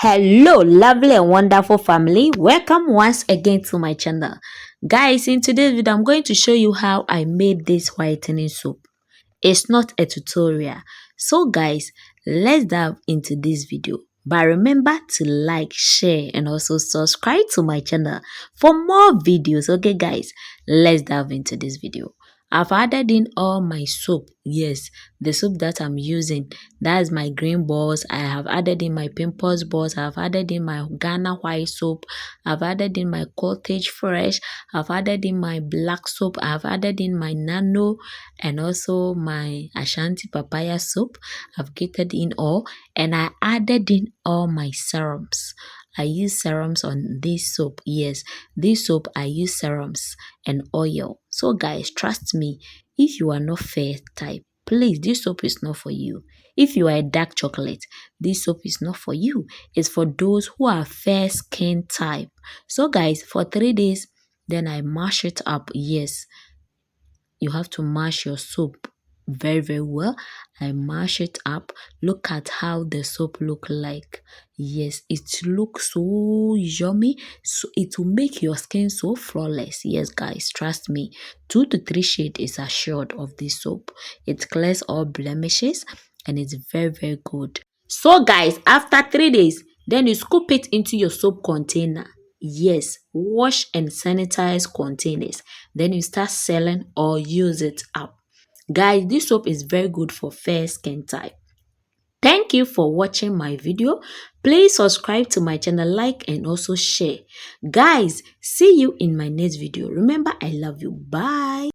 Hello, lovely and wonderful family. Welcome once again to my channel. Guys, in today's video, I'm going to show you how I made this whitening soap. It's not a tutorial. So guys, let's dive into this video. But remember to like, share, and also subscribe to my channel for more videos. Okay guys, let's dive into this video. I've added in all my soap. Yes, the soap that I'm using, that is my green balls. I have added in my pimples balls. I've added in my Ghana white soap. I've added in my cottage fresh. I've added in my black soap. I've added in my nano and also my Ashanti papaya soap. I've gathered in all, and I added in all my serums. I use serums on this soap. Yes, this soap I use serums and oil. So guys, trust me, if you are not fair type, please, this soap is not for you. If you are a dark chocolate, this soap is not for you. It's for those who are fair skin type. So guys, for 3 days, then I mash it up. Yes, you have to mash your soap very well. I mash it up. Look at how the soap look like. Yes, it looks so yummy. So it will make your skin so flawless. Yes guys, trust me, 2 to 3 shade is assured of this soap. It clears all blemishes and it's very good. So guys, after 3 days, then you scoop it into your soap container. Yes, wash and sanitize containers. Then you start selling or use it up. Guys, this soap is very good for fair skin type. Thank you for watching my video. Please subscribe to my channel, like and also share. Guys, see you in my next video. Remember, I love you. Bye.